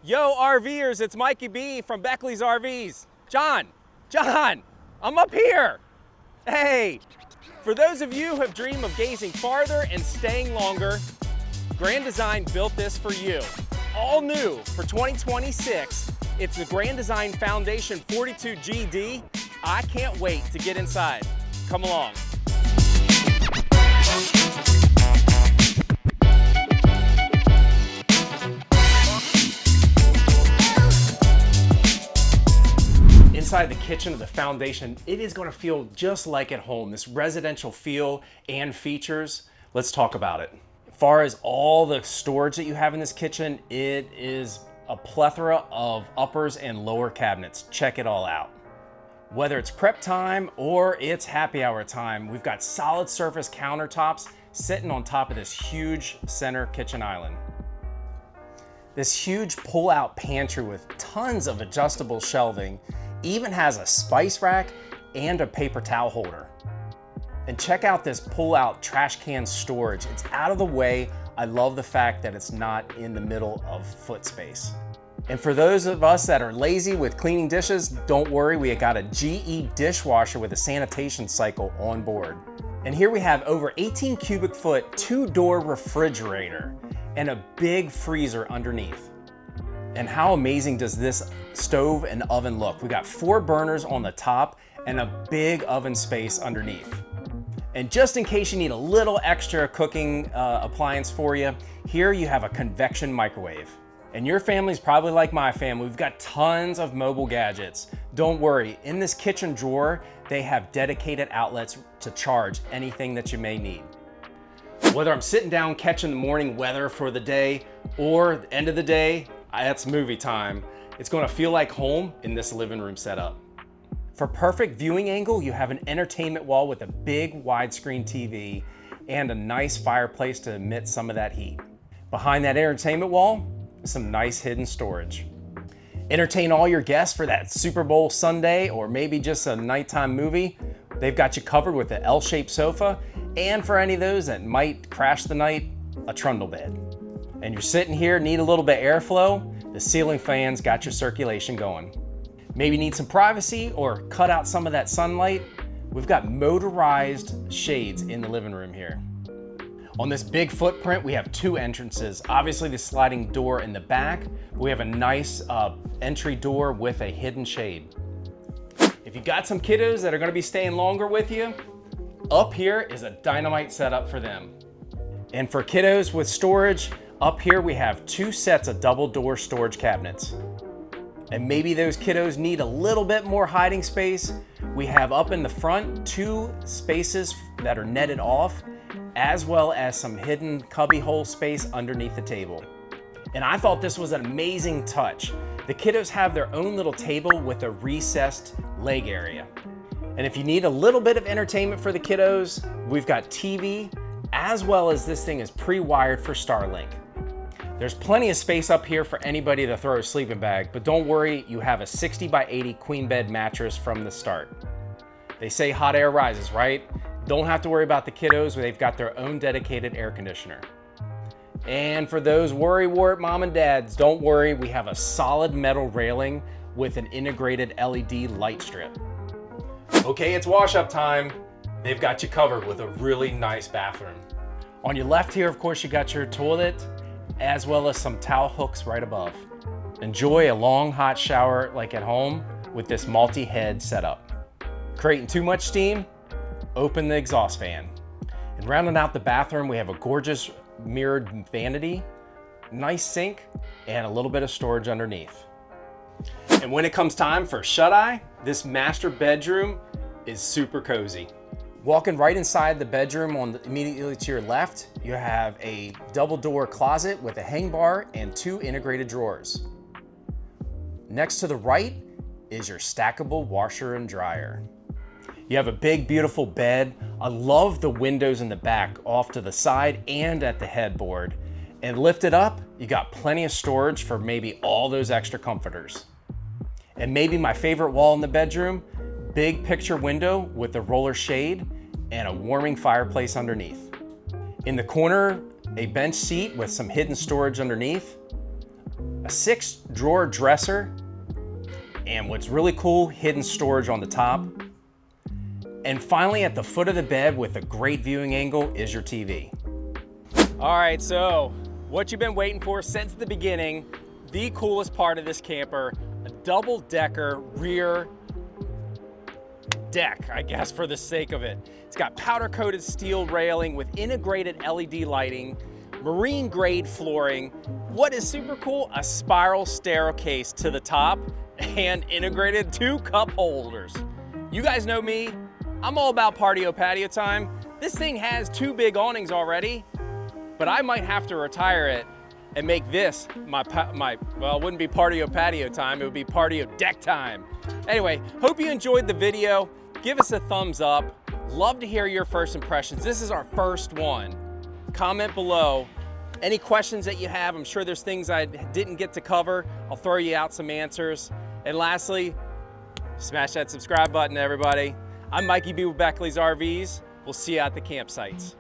Yo, RVers, it's Mikey B from Beckley's RVs. John, I'm up here. Hey, for those of you who have dreamed of gazing farther and staying longer, Grand Design built this for you. All new for 2026, it's the Grand Design Foundation 42GD. I can't wait to get inside. Come along. Inside the kitchen of the Foundation, it is going to feel just like at home. This residential feel and features. Let's talk about it. As far as all the storage that you have in this kitchen, it is a plethora of uppers and lower cabinets. Check it all out. Whether it's prep time or it's happy hour time, we've got solid surface countertops sitting on top of this huge center kitchen island. This huge pull-out pantry with tons of adjustable shelving even has a spice rack and a paper towel holder. And check out this pull-out trash can storage. It's out of the way. I love the fact that it's not in the middle of foot space. And for those of us that are lazy with cleaning dishes, don't worry, we got a GE dishwasher with a sanitation cycle on board. And here we have over 18 cubic foot, 2-door refrigerator and a big freezer underneath. And how amazing does this stove and oven look? We got 4 burners on the top and a big oven space underneath. And just in case you need a little extra cooking appliance for you, here you have a convection microwave. And your family's probably like my family. We've got tons of mobile gadgets. Don't worry, in this kitchen drawer, they have dedicated outlets to charge anything that you may need. Whether I'm sitting down catching the morning weather for the day or the end of the day, that's movie time. It's gonna feel like home in this living room setup. For perfect viewing angle, you have an entertainment wall with a big widescreen TV and a nice fireplace to emit some of that heat. Behind that entertainment wall, some nice hidden storage. Entertain all your guests for that Super Bowl Sunday or maybe just a nighttime movie. They've got you covered with an L-shaped sofa, and for any of those that might crash the night, a trundle bed. And you're sitting here, need a little bit of airflow, the ceiling fans got your circulation going. Maybe need some privacy or cut out some of that sunlight. We've got motorized shades in the living room here. On this big footprint, we have 2 entrances. Obviously the sliding door in the back, but we have a nice entry door with a hidden shade. If you got some kiddos that are gonna be staying longer with you, up here is a dynamite setup for them. And for kiddos with storage, up here we have 2 sets of double door storage cabinets. And maybe those kiddos need a little bit more hiding space. We have up in the front 2 spaces that are netted off, as well as some hidden cubby hole space underneath the table. And I thought this was an amazing touch. The kiddos have their own little table with a recessed leg area. And if you need a little bit of entertainment for the kiddos, we've got TV, as well as this thing is pre-wired for Starlink. There's plenty of space up here for anybody to throw a sleeping bag, but don't worry, you have a 60 by 80 queen bed mattress from the start. They say hot air rises, right? Don't have to worry about the kiddos, they've got their own dedicated air conditioner. And for those worrywart mom and dads, don't worry, we have a solid metal railing with an integrated LED light strip. Okay, it's wash up time. They've got you covered with a really nice bathroom. On your left here, of course, you got your toilet, as well as some towel hooks right above. Enjoy a long hot shower like at home with this multi-head setup. Creating too much steam? Open the exhaust fan. And rounding out the bathroom, we have a gorgeous mirrored vanity, nice sink, and a little bit of storage underneath. And when it comes time for shut-eye, this master bedroom is super cozy. Walking right inside the bedroom immediately to your left, you have a double door closet with a hang bar and 2 integrated drawers. Next to the right is your stackable washer and dryer. You have a big, beautiful bed. I love the windows in the back off to the side and at the headboard. And lifted up, you got plenty of storage for maybe all those extra comforters. And maybe my favorite wall in the bedroom, big picture window with a roller shade and a warming fireplace underneath. In the corner, a bench seat with some hidden storage underneath, a 6-drawer dresser, and what's really cool, hidden storage on the top. And finally, at the foot of the bed with a great viewing angle is your TV. All right, so what you've been waiting for since the beginning, the coolest part of this camper, a double-decker rear deck, I guess for the sake of it. It's got powder-coated steel railing with integrated LED lighting, marine-grade flooring. What is super cool? A spiral staircase to the top and integrated 2 cup holders. You guys know me, I'm all about patio time. This thing has 2 big awnings already, but I might have to retire it and make this my well, it wouldn't be patio time, it would be patio deck time. Anyway, hope you enjoyed the video. Give us a thumbs up. Love to hear your first impressions. This is our first one. Comment below any questions that you have. I'm sure there's things I didn't get to cover. I'll throw you out some answers. And lastly, smash that subscribe button, everybody. I'm Mikey B with Beckley's RVs. We'll see you at the campsites.